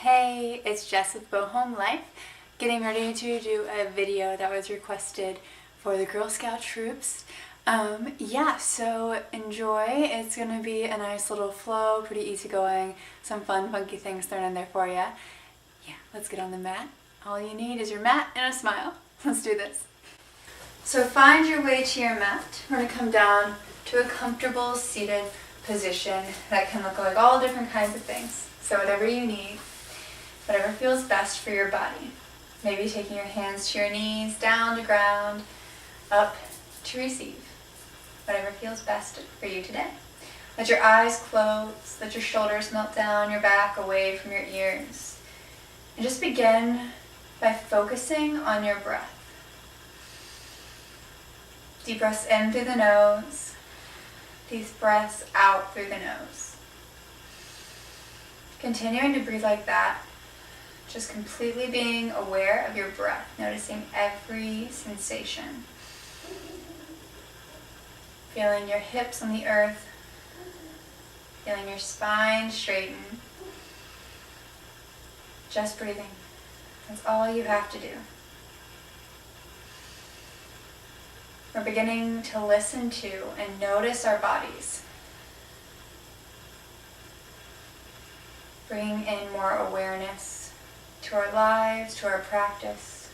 Hey, it's Jess with Bow Home Life, getting ready to do a video that was requested for the Girl Scout troops. So enjoy. It's going to be a nice little flow, pretty easygoing, some fun, funky things thrown in there for you. Yeah, let's get on the mat. All you need is your mat and a smile. Let's do this. So find your way to your mat. We're going to come down to a comfortable seated position that can look like all different kinds of things. So whatever you need. Whatever feels best for your body. Maybe taking your hands to your knees, down to ground, up to receive. Whatever feels best for you today. Let your eyes close, let your shoulders melt down, your back away from your ears. And just begin by focusing on your breath. Deep breaths in through the nose, deep breaths out through the nose. Continuing to breathe like that. Just completely being aware of your breath, noticing every sensation. Feeling your hips on the earth, feeling your spine straighten. Just breathing. That's all you have to do. We're beginning to listen to and notice our bodies. Bringing in more awareness to our lives, to our practice.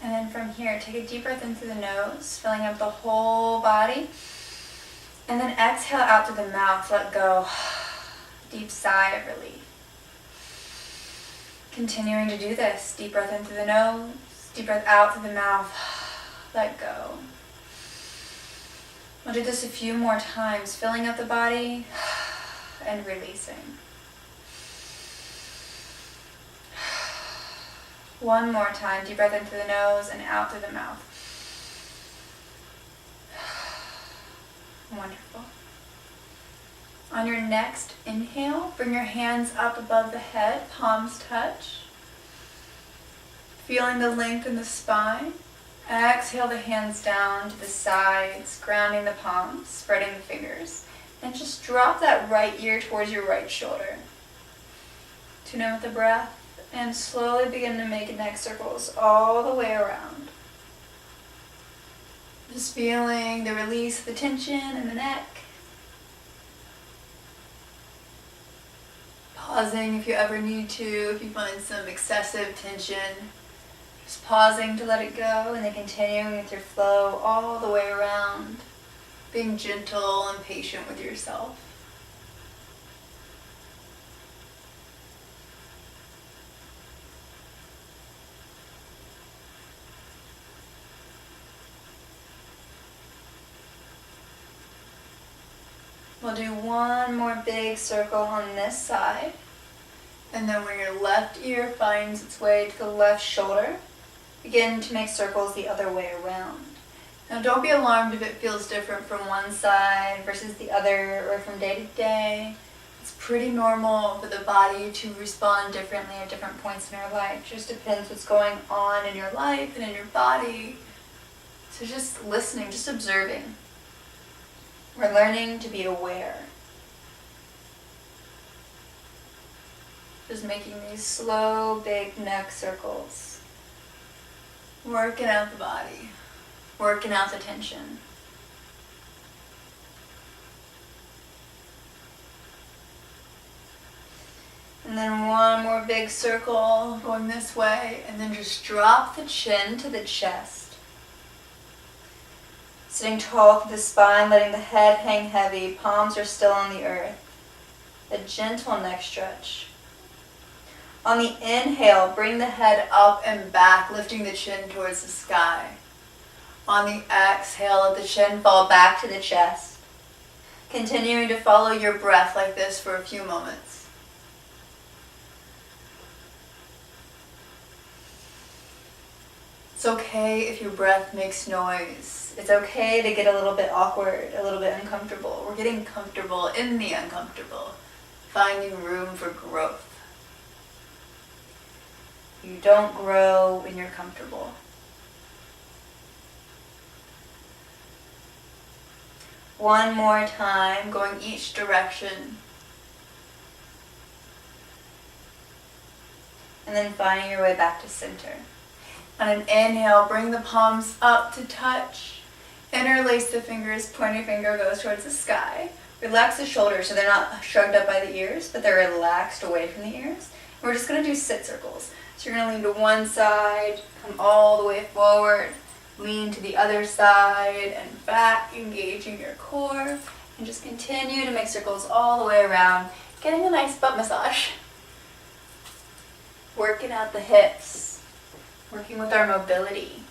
And then from here, take a deep breath in through the nose, filling up the whole body. And then exhale out through the mouth, let go. Deep sigh of relief. Continuing to do this. Deep breath in through the nose, deep breath out through the mouth. Let go. We'll do this a few more times, filling up the body and releasing. One more time. Deep breath in through the nose and out through the mouth. Wonderful. On your next inhale, bring your hands up above the head, palms touch. Feeling the length in the spine. Exhale the hands down to the sides, grounding the palms, spreading the fingers. And just drop that right ear towards your right shoulder. Tune in with the breath and slowly begin to make neck circles all the way around. Just feeling the release of the tension in the neck. Pausing if you ever need to, if you find some excessive tension. Just pausing to let it go and then continuing with your flow all the way around. Being gentle and patient with yourself. We'll do one more big circle on this side. And then when your left ear finds its way to the left shoulder, begin to make circles the other way around. Now don't be alarmed if it feels different from one side versus the other or from day to day. It's pretty normal for the body to respond differently at different points in our life. It just depends what's going on in your life and in your body. So just listening, just observing. We're learning to be aware. Just making these slow, big neck circles. Working out the body. Working out the tension. And then one more big circle going this way. And then just drop the chin to the chest. Sitting tall through the spine, letting the head hang heavy. Palms are still on the earth. A gentle neck stretch. On the inhale, bring the head up and back, lifting the chin towards the sky. On the exhale, let the chin fall back to the chest. Continuing to follow your breath like this for a few moments. It's okay if your breath makes noise. It's okay to get a little bit awkward, a little bit uncomfortable. We're getting comfortable in the uncomfortable, finding room for growth. You don't grow when you're comfortable. One more time, going each direction. And then finding your way back to center. On an inhale, bring the palms up to touch. Interlace the fingers, pointer finger goes towards the sky. Relax the shoulders so they're not shrugged up by the ears, but they're relaxed away from the ears. And we're just going to do sit circles. So you're going to lean to one side, come all the way forward, lean to the other side and back, engaging your core, and just continue to make circles all the way around, getting a nice butt massage. Working out the hips, working with our mobility.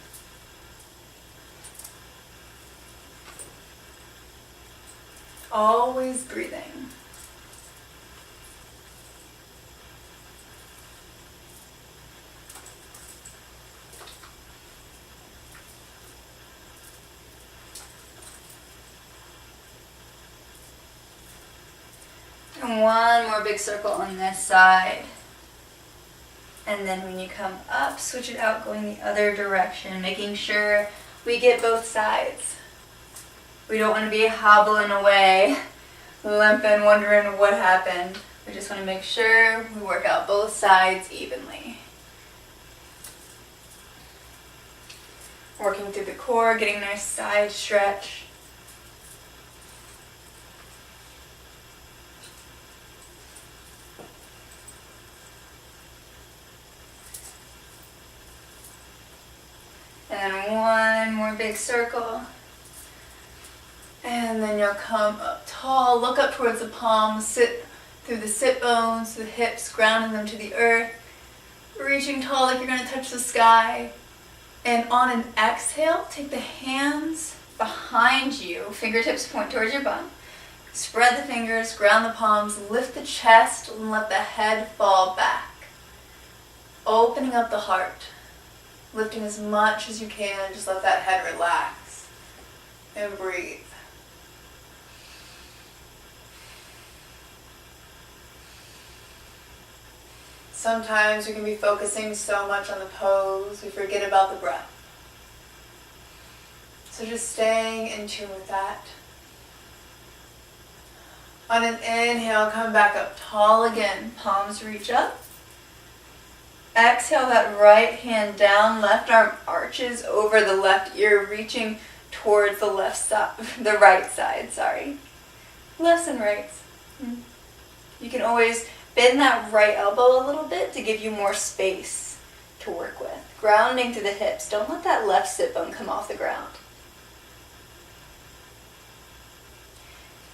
Always breathing. And one more big circle on this side. And then when you come up, switch it out, going the other direction, making sure we get both sides. We don't want to be hobbling away, limping, wondering what happened. We just want to make sure we work out both sides evenly. Working through the core, getting a nice side stretch. And then one more big circle. And then you'll come up tall, look up towards the palms, sit through the sit bones, the hips, grounding them to the earth. Reaching tall like you're going to touch the sky. And on an exhale, take the hands behind you, fingertips point towards your bum. Spread the fingers, ground the palms, lift the chest, and let the head fall back. Opening up the heart. Lifting as much as you can, just let that head relax. And breathe. Sometimes we can be focusing so much on the pose, we forget about the breath. So just staying in tune with that. On an inhale, come back up tall again. Palms reach up. Exhale that right hand down, left arm arches over the left ear, reaching towards the left side, the right side, sorry. Lefts and rights. You can always bend that right elbow a little bit to give you more space to work with. Grounding through the hips. Don't let that left sit bone come off the ground.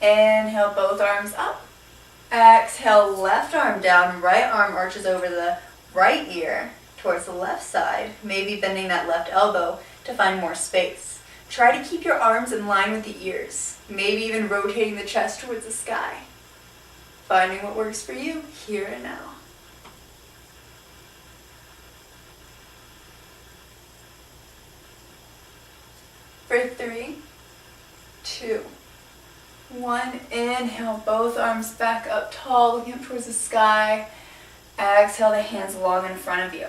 Inhale, both arms up. Exhale, left arm down, right arm arches over the right ear towards the left side, maybe bending that left elbow to find more space. Try to keep your arms in line with the ears, maybe even rotating the chest towards the sky. Finding what works for you here and now. For 3, 2, 1, inhale, both arms back up tall, looking up towards the sky. Exhale the hands long in front of you.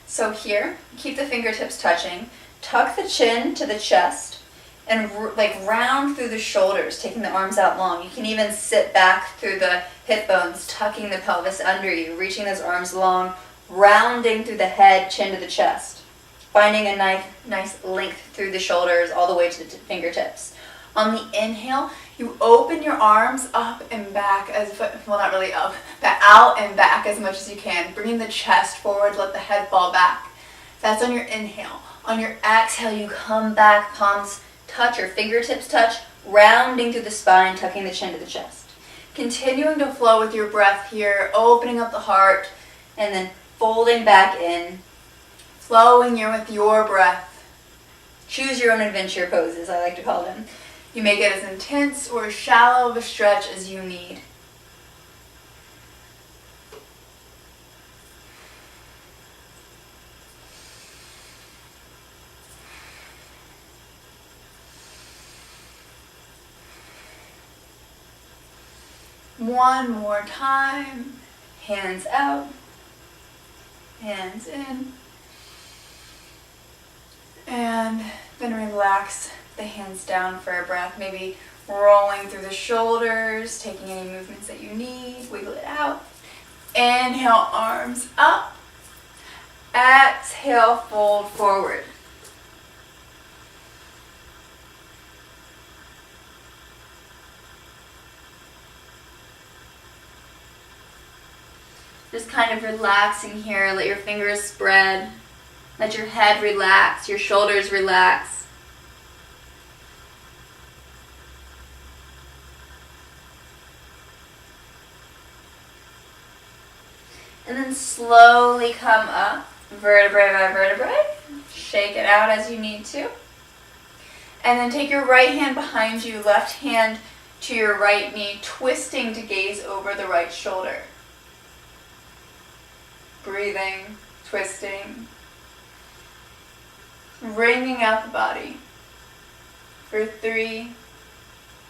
So here, keep the fingertips touching. Tuck the chin to the chest and round through the shoulders, taking the arms out long. You can even sit back through the hip bones, tucking the pelvis under you, reaching those arms long, rounding through the head, chin to the chest. Finding a nice length through the shoulders all the way to the fingertips. On the inhale, you open your arms up and back, well, not really up, but out and back as much as you can. Bringing the chest forward, let the head fall back. That's on your inhale. On your exhale, you come back, palms touch or fingertips touch, rounding through the spine, tucking the chin to the chest. Continuing to flow with your breath here, opening up the heart, and then folding back in, flowing here with your breath. Choose your own adventure poses, I like to call them. You may get as intense or shallow of a stretch as you need. One more time, hands out. Hands in. And then relax the hands down for a breath. Maybe rolling through the shoulders, taking any movements that you need. Wiggle it out. Inhale, arms up. Exhale, fold forward. Just kind of relaxing here. Let your fingers spread. Let your head relax, your shoulders relax. And then slowly come up, vertebrae by vertebrae. Shake it out as you need to. And then take your right hand behind you, left hand to your right knee, twisting to gaze over the right shoulder. Breathing, twisting. Wringing out the body. For 3,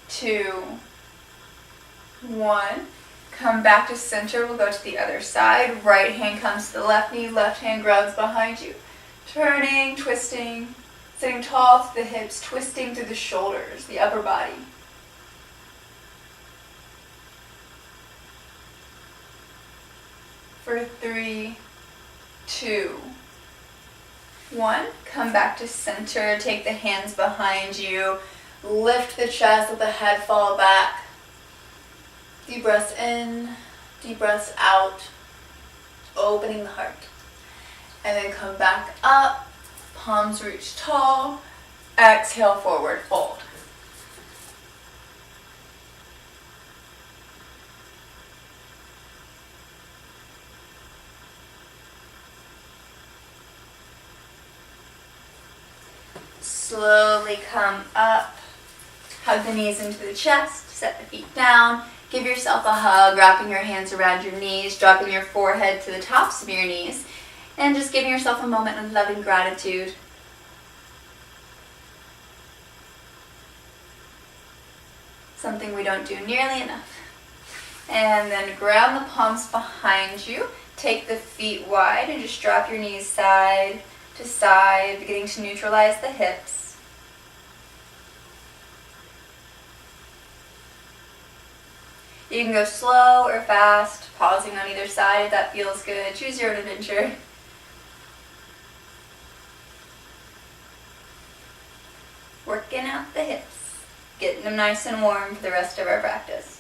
2, 1. Come back to center. We'll go to the other side. Right hand comes to the left knee. Left hand grabs behind you. Turning, twisting. Sitting tall through the hips. Twisting through the shoulders, the upper body. For 3, 2, 1. Come back to center. Take the hands behind you. Lift the chest. Let the head fall back. Deep breaths in. Deep breaths out. Opening the heart. And then come back up. Palms reach tall. Exhale, forward fold. Slowly come up, hug the knees into the chest, set the feet down, give yourself a hug, wrapping your hands around your knees, dropping your forehead to the tops of your knees, and just giving yourself a moment of loving gratitude. Something we don't do nearly enough. And then ground the palms behind you, take the feet wide and just drop your knees side to side, beginning to neutralize the hips. You can go slow or fast, pausing on either side if that feels good. Choose your own adventure. Working out the hips, getting them nice and warm for the rest of our practice.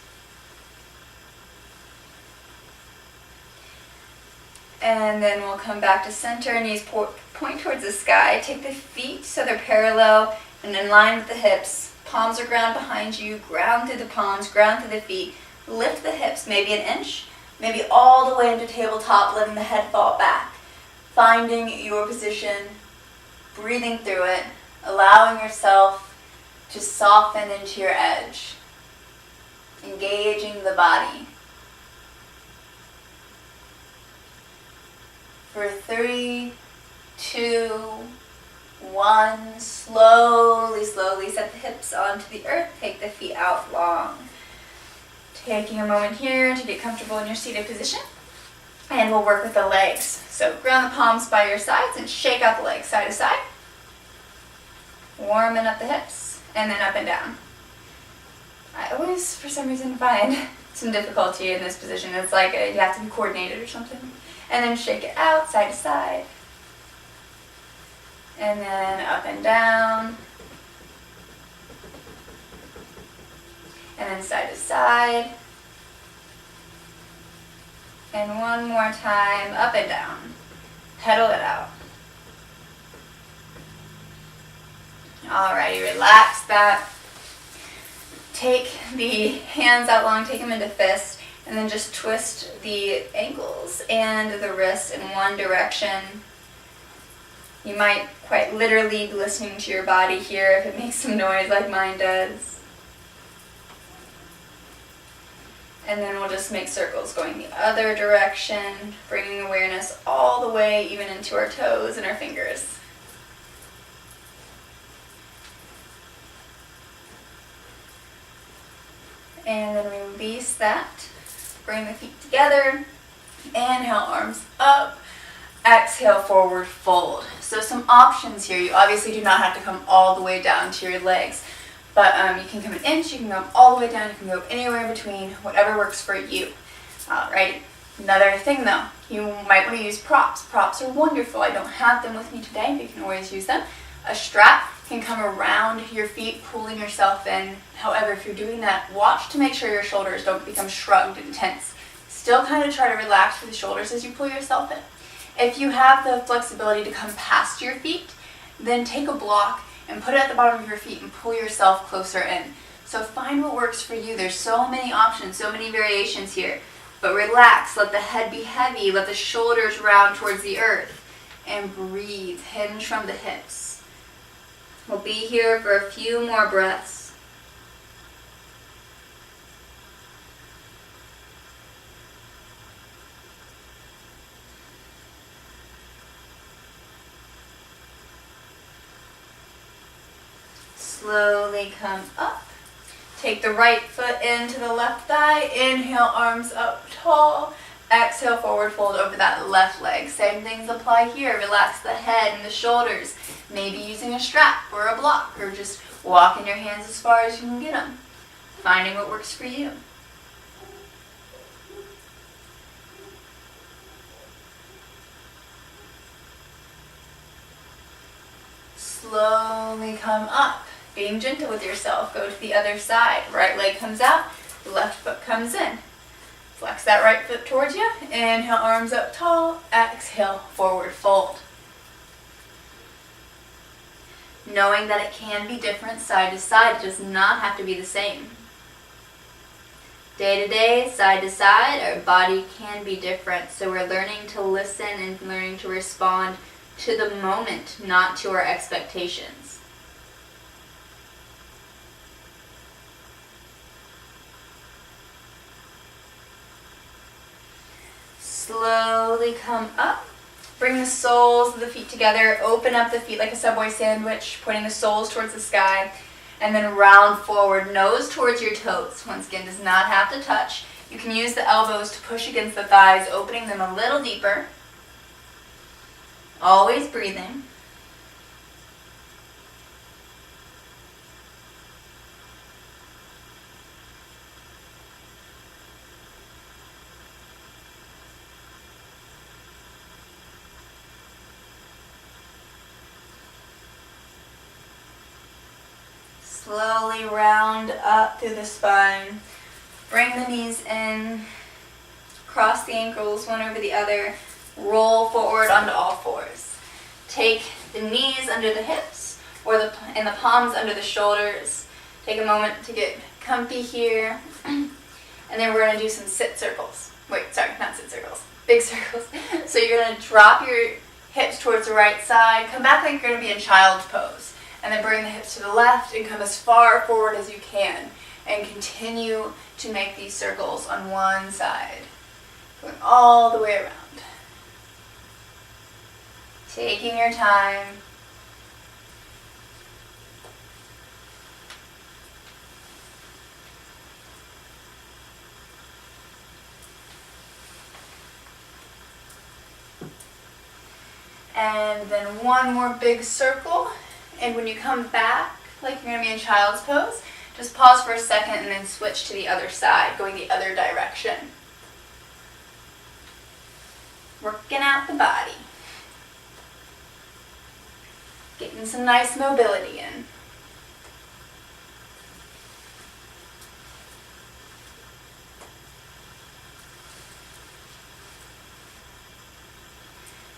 And then we'll come back to center, knees point towards the sky. Take the feet so they're parallel and in line with the hips. Palms are ground behind you, ground through the palms, ground through the feet. Lift the hips, maybe an inch, maybe all the way into tabletop, letting the head fall back. Finding your position, breathing through it, allowing yourself to soften into your edge. Engaging the body. For 3, 2, 1, slowly set the hips onto the earth, take the feet out long. Taking a moment here to get comfortable in your seated position. And we'll work with the legs. So ground the palms by your sides and shake out the legs side to side. Warming up the hips and then up and down. I always, for some reason, find some difficulty in this position. It's like you have to be coordinated or something. And then shake it out, side to side. And then up and down. And then side to side. And one more time, up and down. Pedal it out. Alrighty, relax that. Take the hands out long, take them into fists. And then just twist the ankles and the wrists in one direction. You might quite literally be listening to your body here if it makes some noise like mine does. And then we'll just make circles going the other direction, bringing awareness all the way even into our toes and our fingers. And then release that. Bring the feet together. Inhale, arms up. exhale, forward fold. So some options here. You obviously do not have to come all the way down to your legs, but you can come an inch, you can go all the way down, you can go anywhere in between, whatever works for you. Alrighty. Another thing though, you might want to use props. Props are wonderful. I don't have them with me today, but you can always use them. A strap can come around your feet, pulling yourself in. However, if you're doing that, watch to make sure your shoulders don't become shrugged and tense. Still kind of try to relax through the shoulders as you pull yourself in. If you have the flexibility to come past your feet, then take a block and put it at the bottom of your feet and pull yourself closer in. So find what works for you. There's so many options, so many variations here. But relax, let the head be heavy, let the shoulders round towards the earth, and breathe, hinge from the hips. We'll be here for a few more breaths. Slowly come up. Take the right foot into the left thigh. Inhale, arms up tall. Exhale, forward fold over that left leg. Same things apply here. Relax the head and the shoulders. Maybe using a strap or a block, or just walking your hands as far as you can get them. Finding what works for you. Slowly come up. Being gentle with yourself. Go to the other side. Right leg comes out, left foot comes in. Flex that right foot towards you. Inhale, arms up tall. Exhale, forward fold. Knowing that it can be different side to side. It does not have to be the same. Day to day, side to side, our body can be different. So we're learning to listen and learning to respond to the moment, not to our expectations. Slowly come up. Bring the soles of the feet together. Open up the feet like a Subway sandwich, pointing the soles towards the sky. And then round forward, nose towards your toes. Once again, does not have to touch. You can use the elbows to push against the thighs, opening them a little deeper. Always breathing. Slowly round up through the spine. Bring the knees in. Cross the ankles one over the other. Roll forward onto all fours. Take the knees under the hips and the palms under the shoulders. Take a moment to get comfy here. And then we're going to do some sit circles. Wait, sorry, not sit circles. Big circles. So you're going to drop your hips towards the right side. Come back like you're going to be in child's pose. And then bring the hips to the left and come as far forward as you can. And continue to make these circles on one side. Going all the way around. Taking your time. And then one more big circle. And when you come back, like you're going to be in child's pose, just pause for a second and then switch to the other side, going the other direction. Working out the body. Getting some nice mobility in.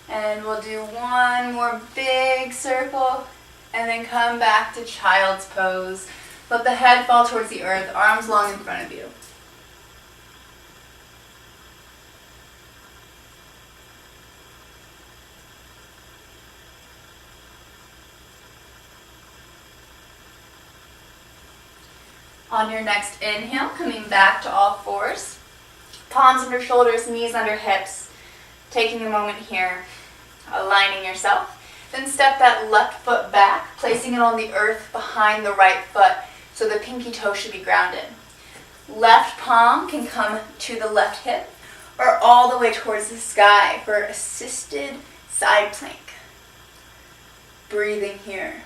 And we'll do one more big circle. And then come back to child's pose. Let the head fall towards the earth, arms long in front of you. On your next inhale, coming back to all fours. Palms under shoulders, knees under hips. Taking a moment here, aligning yourself. Then step that left foot back, placing it on the earth behind the right foot, so the pinky toe should be grounded. Left palm can come to the left hip, or all the way towards the sky for assisted side plank. Breathing here.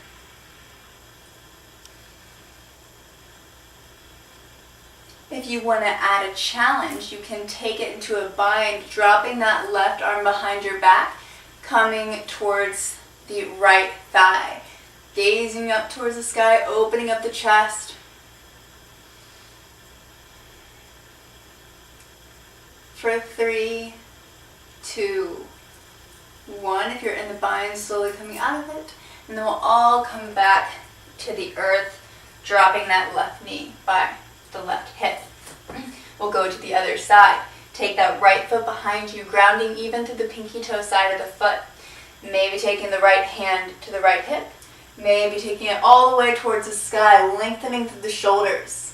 If you want to add a challenge, you can take it into a bind, dropping that left arm behind your back, coming towards the right thigh. Gazing up towards the sky, opening up the chest. For 3, 2, 1. If you're in the bind, slowly coming out of it. And then we'll all come back to the earth, dropping that left knee by the left hip. We'll go to the other side. Take that right foot behind you, grounding even through the pinky toe side of the foot. Maybe taking the right hand to the right hip. Maybe taking it all the way towards the sky, lengthening through the shoulders.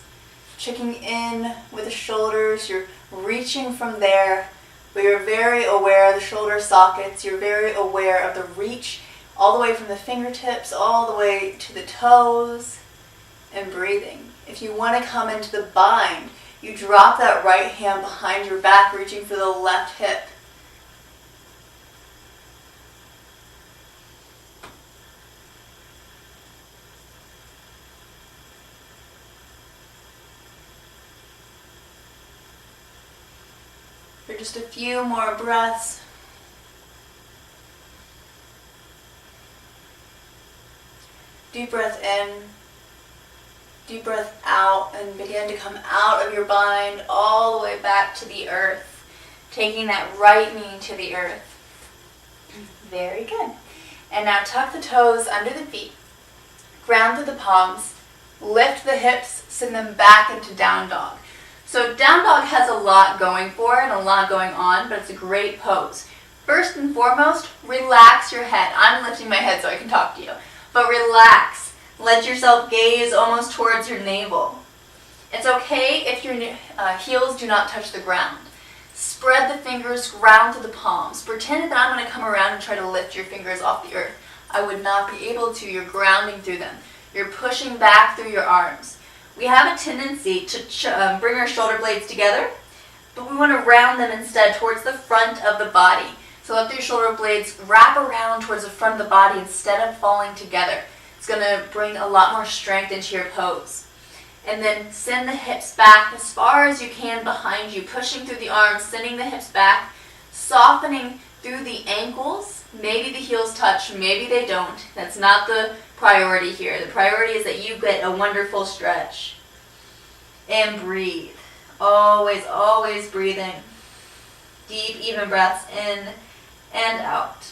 Checking in with the shoulders. You're reaching from there, but you're very aware of the shoulder sockets. You're very aware of the reach all the way from the fingertips, all the way to the toes, and breathing. If you want to come into the bind, you drop that right hand behind your back, reaching for the left hip. For just a few more breaths. Deep breath in, deep breath out, and begin to come out of your bind all the way back to the earth, taking that right knee to the earth. Very good. And now tuck the toes under the feet, ground through the palms, lift the hips, send them back into down dog. So down dog has a lot going for it and a lot going on, but it's a great pose. First and foremost, relax your head. I'm lifting my head so I can talk to you. But relax. Let yourself gaze almost towards your navel. It's okay if your heels do not touch the ground. Spread the fingers, ground to the palms. Pretend that I'm going to come around and try to lift your fingers off the earth. I would not be able to. You're grounding through them. You're pushing back through your arms. We have a tendency to bring our shoulder blades together, but we want to round them instead towards the front of the body. So let your shoulder blades wrap around towards the front of the body instead of falling together. It's going to bring a lot more strength into your pose. And then send the hips back as far as you can behind you, pushing through the arms, sending the hips back, softening through the ankles. Maybe the heels touch, maybe they don't. That's not the priority here. The priority is that you get a wonderful stretch. And breathe. Always, always breathing. Deep, even breaths in and out.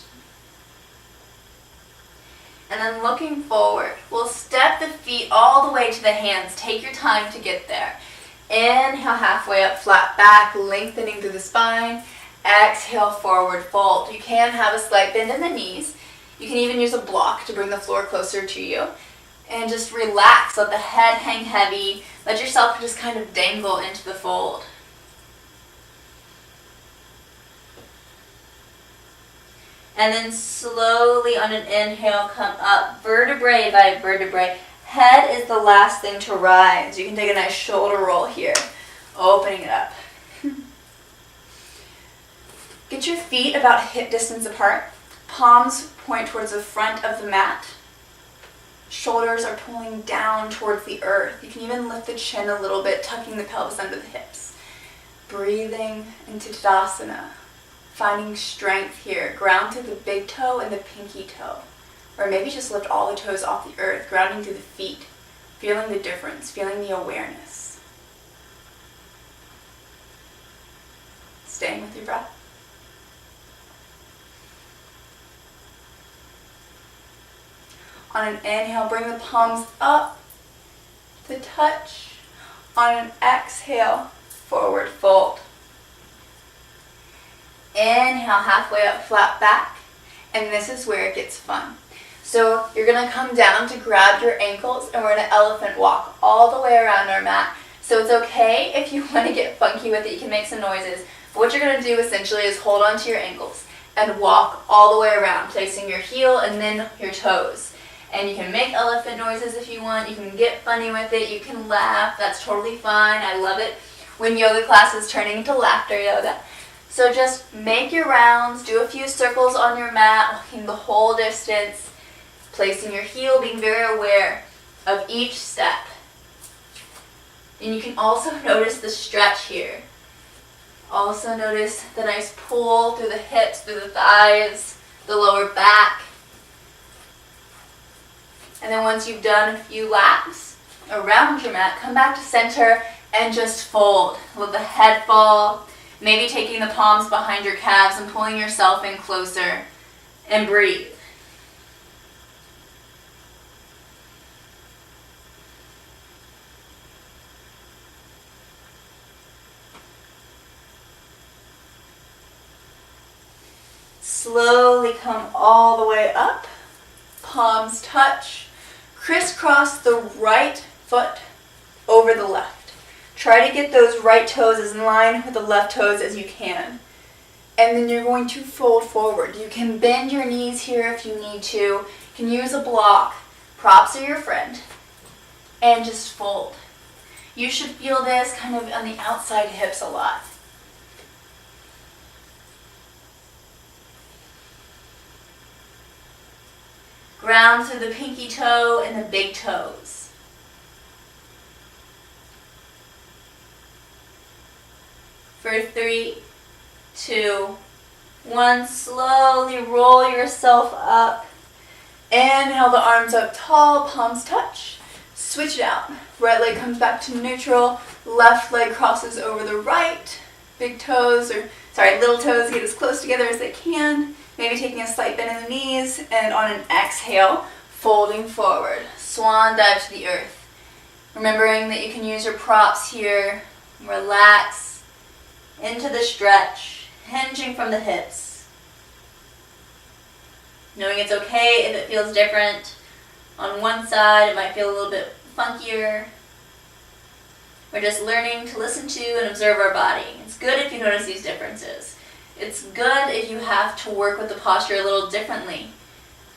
And then looking forward, we'll step the feet all the way to the hands. Take your time to get there. Inhale, halfway up, flat back, lengthening through the spine. Exhale, forward fold. You can have a slight bend in the knees. You can even use a block to bring the floor closer to you. And just relax. Let the head hang heavy. Let yourself just kind of dangle into the fold. And then slowly on an inhale, come up vertebrae by vertebrae. Head is the last thing to rise. You can take a nice shoulder roll here, opening it up. Get your feet about hip distance apart. Palms point towards the front of the mat. Shoulders are pulling down towards the earth. You can even lift the chin a little bit, tucking the pelvis under the hips. Breathing into Tadasana. Finding strength here. Ground through the big toe and the pinky toe. Or maybe just lift all the toes off the earth, grounding through the feet. Feeling the difference, feeling the awareness. Staying with your breath. On an inhale, bring the palms up to touch. On an exhale, forward fold. Inhale, halfway up, flat back. And this is where it gets fun. So you're going to come down to grab your ankles, and we're going to elephant walk all the way around our mat. So it's okay if you want to get funky with it. You can make some noises. But what you're going to do essentially is hold onto your ankles and walk all the way around, placing your heel and then your toes. And you can make elephant noises if you want. You can get funny with it. You can laugh. That's totally fine. I love it when yoga class is turning into laughter yoga. So just make your rounds, do a few circles on your mat, walking the whole distance, placing your heel, being very aware of each step. And you can also notice the stretch here. Also notice the nice pull through the hips, through the thighs, the lower back. And then once you've done a few laps around your mat, come back to center and just fold. Let the head fall, maybe taking the palms behind your calves and pulling yourself in closer, and breathe. Slowly come all the way up, palms touch, crisscross the right foot over the left. Try to get those right toes as in line with the left toes as you can. And then you're going to fold forward. You can bend your knees here if you need to. You can use a block. Props are your friend. And just fold. You should feel this kind of on the outside hips a lot. Ground through the pinky toe and the big toes. For 3, 2, 1, slowly roll yourself up. Inhale the arms up tall, palms touch. Switch it out. Right leg comes back to neutral, left leg crosses over the right. Big toes, little toes get as close together as they can. Maybe taking a slight bend in the knees, and on an exhale, folding forward. Swan dive to the earth. Remembering that you can use your props here. Relax into the stretch, hinging from the hips. Knowing it's okay if it feels different. On one side, it might feel a little bit funkier. We're just learning to listen to and observe our body. It's good if you notice these differences. It's good if you have to work with the posture a little differently,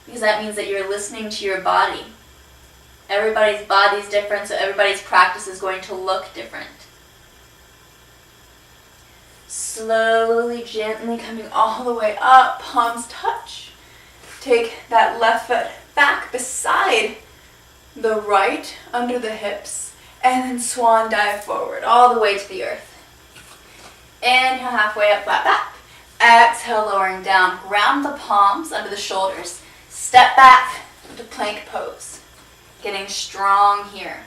because that means that you're listening to your body. Everybody's body is different, so everybody's practice is going to look different. Slowly, gently coming all the way up, palms touch. Take that left foot back beside the right, under the hips, and then swan dive forward, all the way to the earth. Inhale, halfway up, flat back. Exhale, lowering down. Ground the palms under the shoulders. Step back to plank pose. Getting strong here.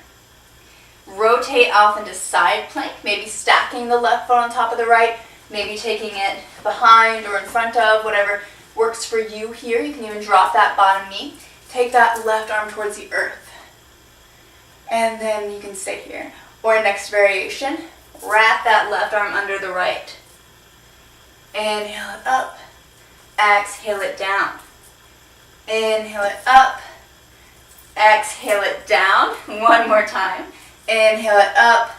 Rotate off into side plank, maybe stacking the left foot on top of the right, maybe taking it behind or in front of, whatever works for you here. You can even drop that bottom knee. Take that left arm towards the earth. And then you can stay here. Or next variation, wrap that left arm under the right. Inhale it up, exhale it down. Inhale it up, exhale it down. One more time. Inhale it up,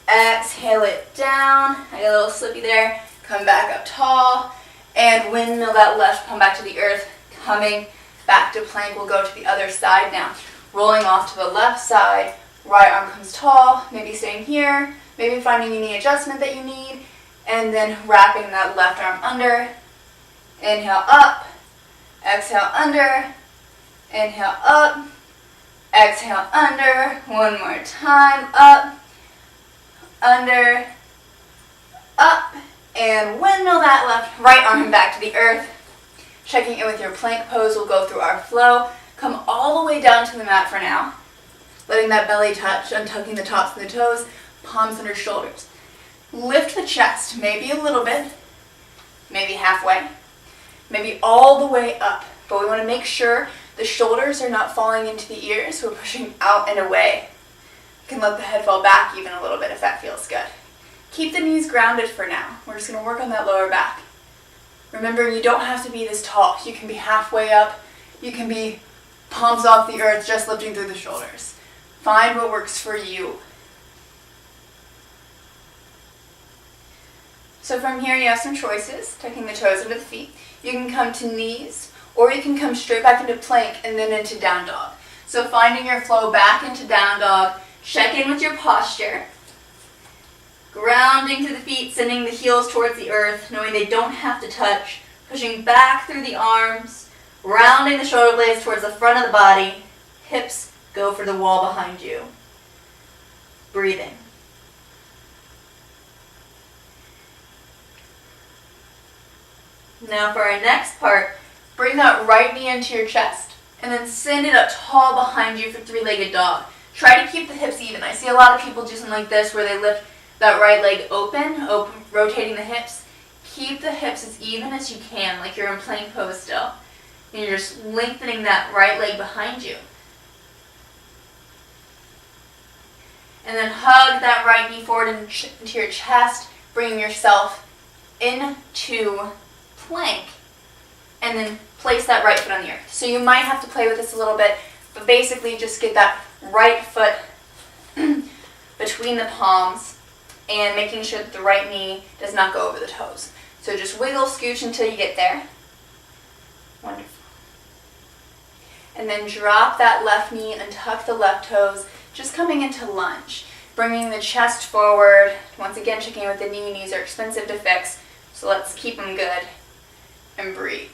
exhale it down. I got a little slippy there. Come back up tall, and windmill that left palm back to the earth. Coming back to plank, we'll go to the other side now. Rolling off to the left side, right arm comes tall, maybe staying here, maybe finding any adjustment that you need. And then wrapping that left arm under. Inhale up, exhale under, inhale up, exhale under. One more time, up, under, up, and windmill that right arm back to the earth. Checking in with your plank pose, we'll go through our flow. Come all the way down to the mat for now. Letting that belly touch, untucking the tops of the toes, palms under shoulders. Lift the chest, maybe a little bit, maybe halfway, maybe all the way up. But we want to make sure the shoulders are not falling into the ears, so we're pushing out and away. You can let the head fall back even a little bit if that feels good. Keep the knees grounded for now. We're just going to work on that lower back. Remember, you don't have to be this tall. You can be halfway up. You can be palms off the earth, just lifting through the shoulders. Find what works for you. So from here you have some choices, tucking the toes under the feet. You can come to knees, or you can come straight back into plank and then into down dog. So finding your flow back into down dog, check in with your posture. Grounding through the feet, sending the heels towards the earth, knowing they don't have to touch. Pushing back through the arms, rounding the shoulder blades towards the front of the body. Hips go for the wall behind you. Breathing. Now for our next part, bring that right knee into your chest and then send it up tall behind you for three-legged dog. Try to keep the hips even. I see a lot of people do something like this where they lift that right leg open, rotating the hips. Keep the hips as even as you can, like you're in plank pose still. And you're just lengthening that right leg behind you. And then hug that right knee forward into your chest, bringing yourself into plank. And then place that right foot on the earth. So you might have to play with this a little bit, but basically just get that right foot between the palms and making sure that the right knee does not go over the toes. So just wiggle, scooch until you get there. Wonderful. And then drop that left knee and tuck the left toes, just coming into lunge. Bringing the chest forward. Once again, checking with the knee. Knees are expensive to fix, so let's keep them good. And breathe.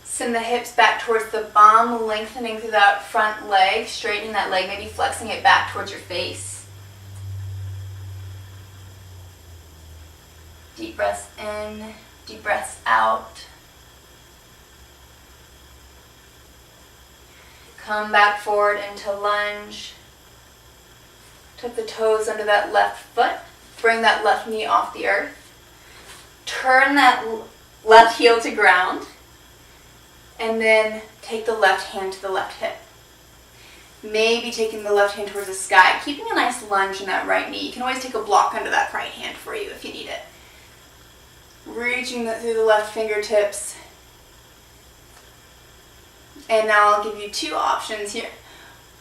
Send the hips back towards the bum, lengthening through that front leg, straightening that leg, maybe flexing it back towards your face. Deep breaths in, deep breaths out. Come back forward into lunge. Tuck the toes under that left foot. Bring that left knee off the earth. Turn that left heel to ground. And then take the left hand to the left hip. Maybe taking the left hand towards the sky, keeping a nice lunge in that right knee. You can always take a block under that right hand for you if you need it. Reaching through the left fingertips. And now I'll give you two options here.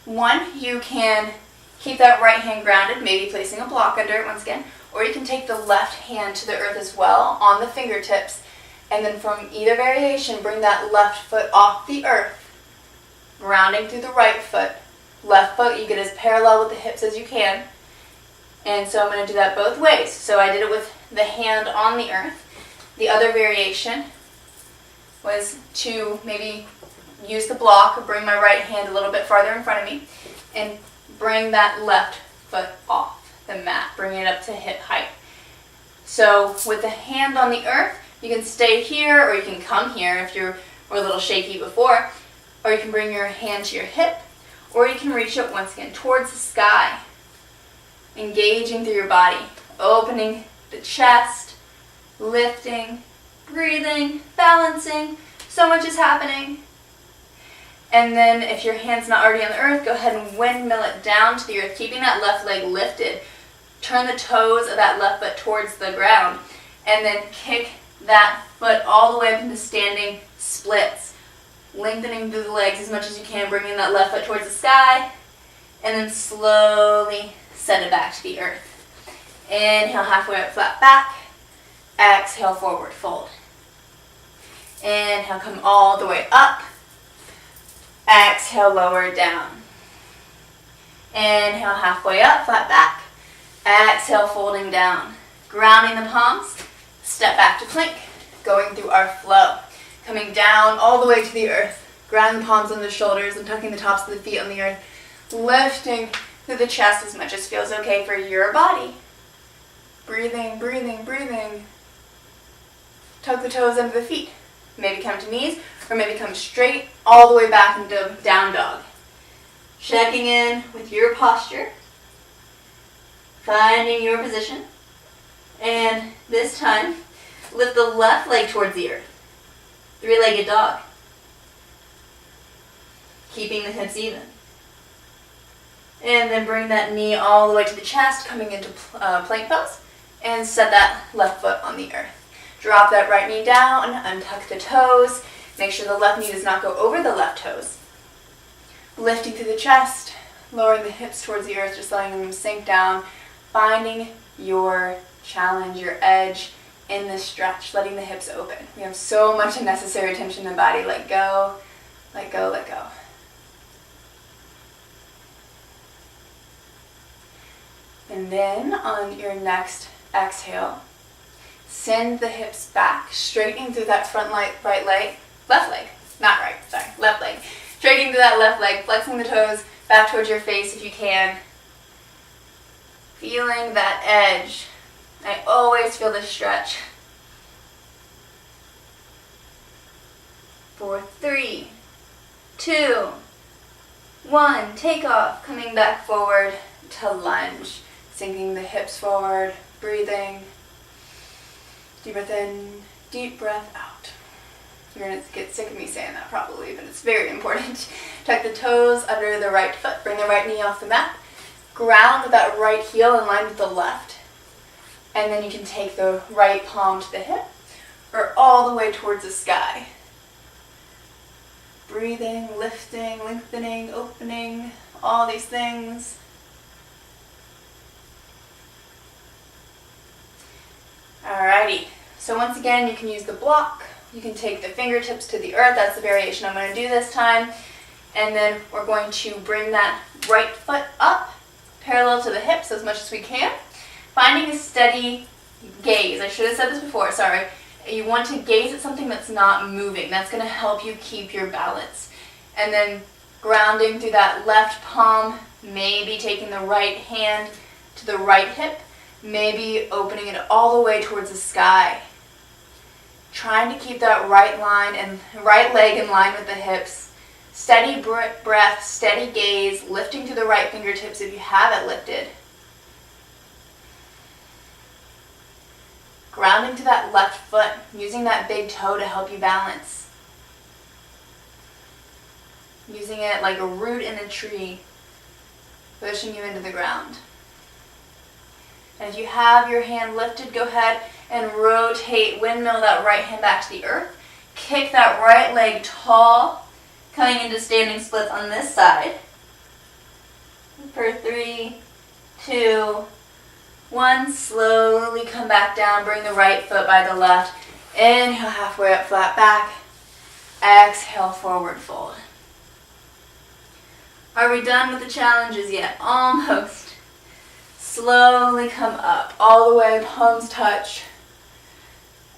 One, you can keep that right hand grounded, maybe placing a block under it once again, or you can take the left hand to the earth as well on the fingertips. And then from either variation, bring that left foot off the earth, grounding through the right foot. Left foot, you get as parallel with the hips as you can. And so I'm going to do that both ways. So I did it with the hand on the earth. The other variation was to maybe use the block, bring my right hand a little bit farther in front of me, and bring that left foot off the mat, bring it up to hip height. So with the hand on the earth, you can stay here, or you can come here if you were a little shaky before, or you can bring your hand to your hip, or you can reach up once again towards the sky, engaging through your body, opening the chest, lifting, breathing, balancing. So much is happening. And then if your hand's not already on the earth, go ahead and windmill it down to the earth, keeping that left leg lifted. Turn the toes of that left foot towards the ground, and then kick that foot all the way up into standing splits, lengthening through the legs as much as you can, bringing that left foot towards the sky, and then slowly send it back to the earth. Inhale, halfway up, flat back. Exhale, forward fold. Inhale, come all the way up. Exhale, lower down. Inhale, halfway up, flat back. Exhale, folding down. Grounding the palms. Step back to plank, going through our flow. Coming down all the way to the earth. Grounding the palms on the shoulders and tucking the tops of the feet on the earth. Lifting through the chest as much as feels okay for your body. Breathing, breathing, breathing. Tuck the toes under the feet. Maybe come to knees, or maybe come straight all the way back into down dog. Checking in with your posture. Finding your position. And this time, lift the left leg towards the earth. Three-legged dog. Keeping the hips even. And then bring that knee all the way to the chest, coming into plank pose. And set that left foot on the earth. Drop that right knee down, untuck the toes. Make sure the left knee does not go over the left toes. Lifting through the chest, lowering the hips towards the earth, just letting them sink down, finding your challenge, your edge in the stretch, letting the hips open. We have so much unnecessary tension in the body. Let go, let go, let go. And then on your next exhale, send the hips back, straightening through that front leg, right leg, left leg, not right, sorry, left leg. Straightening through that left leg, flexing the toes back towards your face if you can. Feeling that edge. I always feel this stretch. For 3, 2, 1, take off, coming back forward to lunge. Sinking the hips forward, breathing. Deep breath in, deep breath out. You're going to get sick of me saying that probably, but it's very important. Tuck the toes under the right foot, bring the right knee off the mat. Ground that right heel in line with the left. And then you can take the right palm to the hip or all the way towards the sky. Breathing, lifting, lengthening, opening, all these things. Alrighty, so once again you can use the block, you can take the fingertips to the earth, that's the variation I'm going to do this time, and then we're going to bring that right foot up, parallel to the hips as much as we can, finding a steady gaze. I should have said this before, sorry. You want to gaze at something that's not moving, that's going to help you keep your balance. And then grounding through that left palm, maybe taking the right hand to the right hip, maybe opening it all the way towards the sky. Trying to keep that right line and right leg in line with the hips. Steady breath, steady gaze, lifting to the right fingertips if you have it lifted. Grounding to that left foot, using that big toe to help you balance. Using it like a root in a tree, pushing you into the ground. And if you have your hand lifted, go ahead and rotate, windmill that right hand back to the earth. Kick that right leg tall, coming into standing splits on this side. For 3, 2, 1, slowly come back down, bring the right foot by the left. Inhale, halfway up, flat back. Exhale, forward fold. Are we done with the challenges yet? Almost. Slowly come up, all the way, palms touch.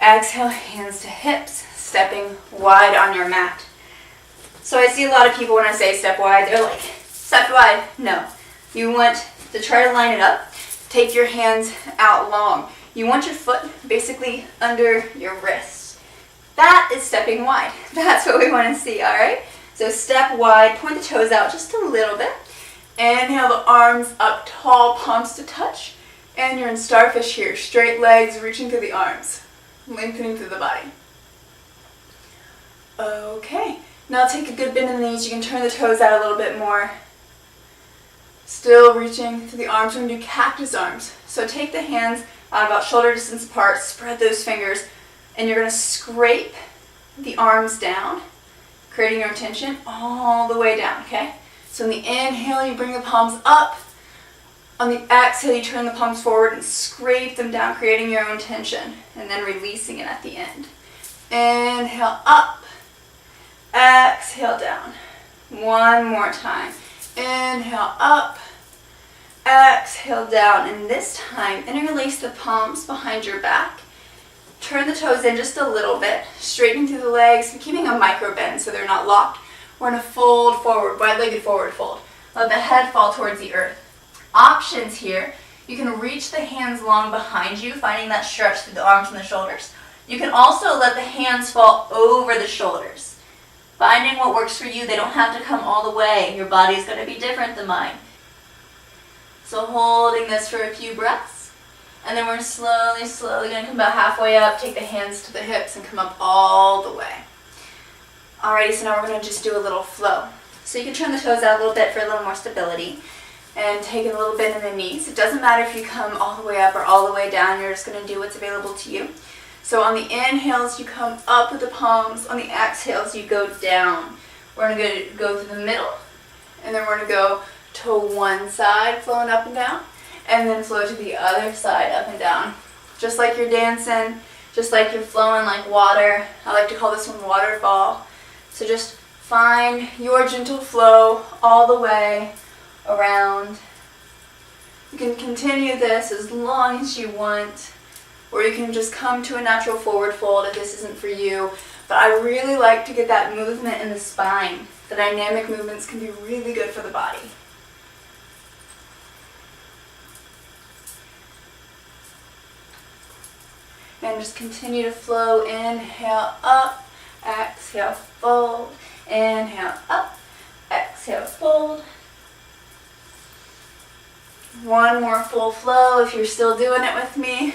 Exhale, hands to hips, stepping wide on your mat. So I see a lot of people when I say step wide, they're like, step wide. No, you want to try to line it up. Take your hands out long. You want your foot basically under your wrist. That is stepping wide. That's what we want to see, all right? So step wide, point the toes out just a little bit. Inhale the arms up tall, palms to touch. And you're in starfish here. Straight legs reaching through the arms, lengthening through the body. Okay, now take a good bend in the knees. You can turn the toes out a little bit more. Still reaching through the arms. We're going to do cactus arms. So take the hands out about shoulder distance apart, spread those fingers, and you're going to scrape the arms down, creating your intention all the way down, okay? So on the inhale, you bring the palms up. On the exhale, you turn the palms forward and scrape them down, creating your own tension, and then releasing it at the end. Inhale up, exhale down. One more time. Inhale up, exhale down, and this time interlace the palms behind your back. Turn the toes in just a little bit, straightening through the legs, keeping a micro bend so they're not locked. We're going to fold forward, wide-legged forward fold. Let the head fall towards the earth. Options here, you can reach the hands long behind you, finding that stretch through the arms and the shoulders. You can also let the hands fall over the shoulders. Finding what works for you. They don't have to come all the way. Your body is going to be different than mine. So holding this for a few breaths. And then we're slowly going to come about halfway up, take the hands to the hips, and come up all the way. Alrighty, so now we're going to just do a little flow. So you can turn the toes out a little bit for a little more stability. And take a little bend in the knees. It doesn't matter if you come all the way up or all the way down. You're just going to do what's available to you. So on the inhales, you come up with the palms. On the exhales, you go down. We're going to go through the middle. And then we're going to go to one side, flowing up and down, and then flow to the other side, up and down. Just like you're dancing, just like you're flowing like water. I like to call this one waterfall. So just find your gentle flow all the way around. You can continue this as long as you want, or you can just come to a natural forward fold if this isn't for you. But I really like to get that movement in the spine. The dynamic movements can be really good for the body. And just continue to flow. Inhale up, exhale fold. Inhale up, exhale fold. One more full flow if you're still doing it with me.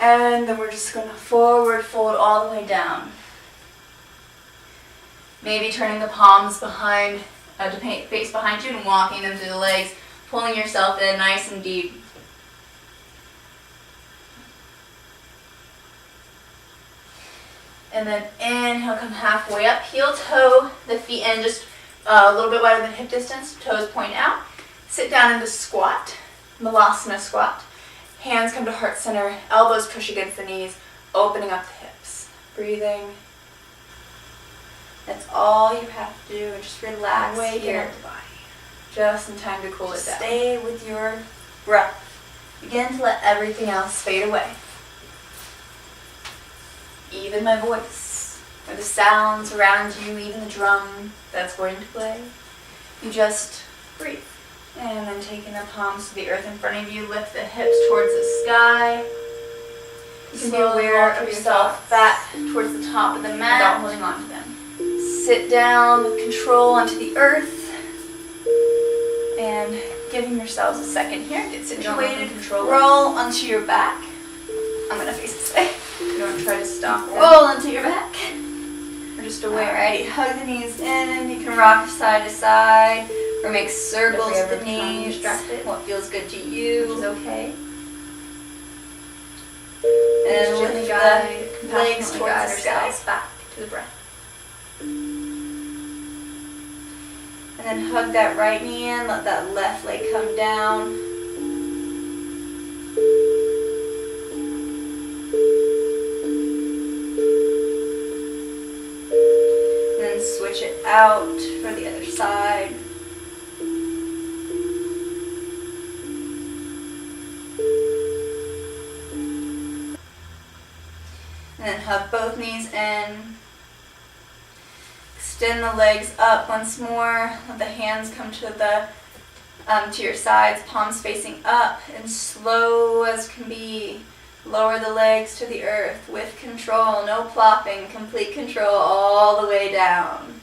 And then we're just going to forward fold all the way down. Maybe turning the palms behind, to face behind you and walking them through the legs, pulling yourself in nice and deep. And then inhale, come halfway up, heel toe the feet in just a little bit wider than hip distance, toes point out. Sit down into squat, Malasana squat. Hands come to heart center, elbows push against the knees, opening up the hips. Breathing. That's all you have to do, and just relax here. The body. Just in time to cool it down. Stay with your breath. Begin to let everything else fade away. Even my voice, or the sounds around you, even the drum that's going to play. You just breathe. And then taking the palms to the earth in front of you, lift the hips towards the sky. You can be aware of yourself back towards the top of the mat without holding on to them. Sit down with control onto the earth. And giving yourselves a second here. Get situated. Roll onto your back. I'm going to face this way. Don't try to stop them. Roll onto your back. We're just aware. Alrighty, hug the knees in. You can rock side to side or make circles with the knees. What feels good to you. Which is okay. And lift the legs towards the sky. Back to the breath. And then hug that right knee in. Let that left leg come down. Switch it out for the other side. And then hug both knees in. Extend the legs up once more. Let the hands come to your sides, palms facing up, and slow as can be. Lower the legs to the earth with control, no plopping, complete control all the way down.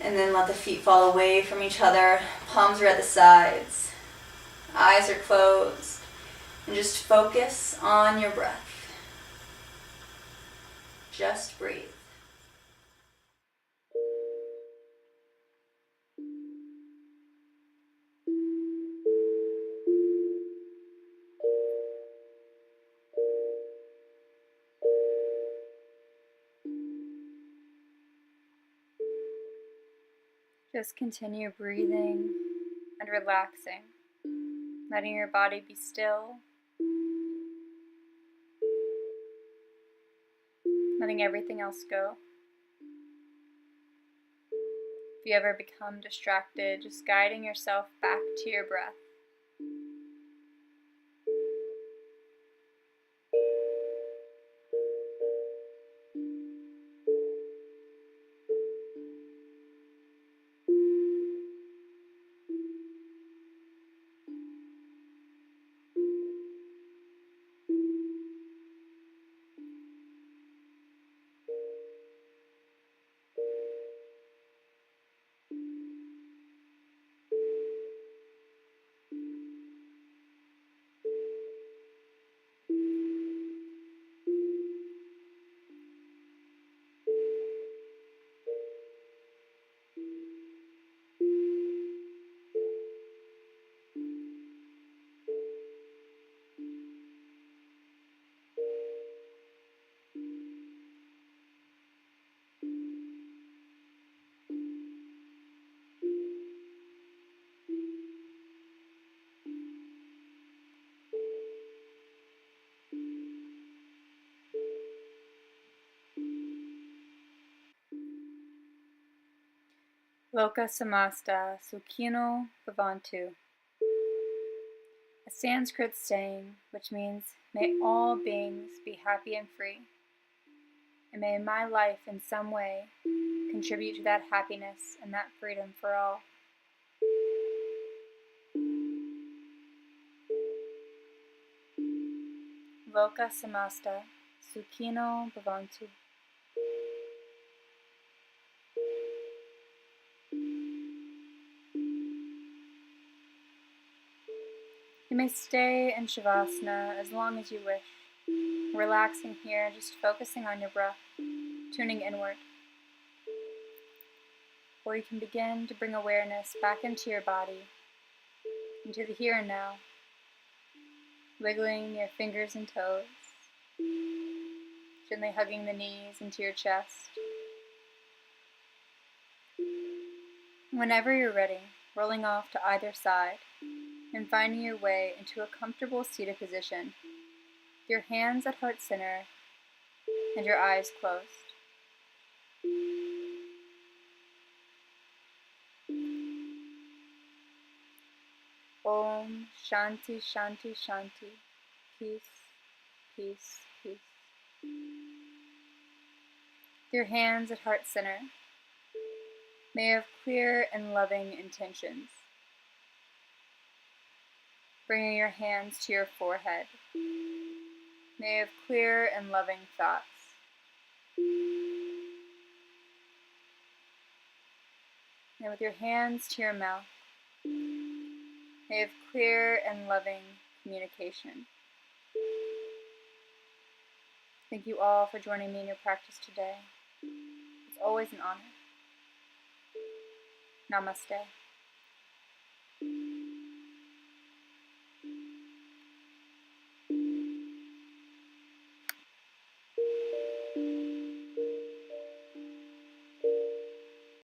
And then let the feet fall away from each other, palms are at the sides, eyes are closed, and just focus on your breath. Just breathe. Just continue breathing and relaxing, letting your body be still, letting everything else go. If you ever become distracted, just guiding yourself back to your breath. Loka samasta sukhino bhavantu. A Sanskrit saying which means, may all beings be happy and free, and may my life in some way contribute to that happiness and that freedom for all. Loka samasta sukhino bhavantu. You may stay in Shavasana as long as you wish, relaxing here, just focusing on your breath, tuning inward. Or you can begin to bring awareness back into your body, into the here and now, wiggling your fingers and toes, gently hugging the knees into your chest. Whenever you're ready, rolling off to either side and finding your way into a comfortable seated position, with your hands at heart center and your eyes closed. Om Shanti Shanti Shanti. Peace, peace, peace. With your hands at heart center, may you have clear and loving intentions. Bringing your hands to your forehead, may you have clear and loving thoughts. And with your hands to your mouth, may you have clear and loving communication. Thank you all for joining me in your practice today. It's always an honor. Namaste.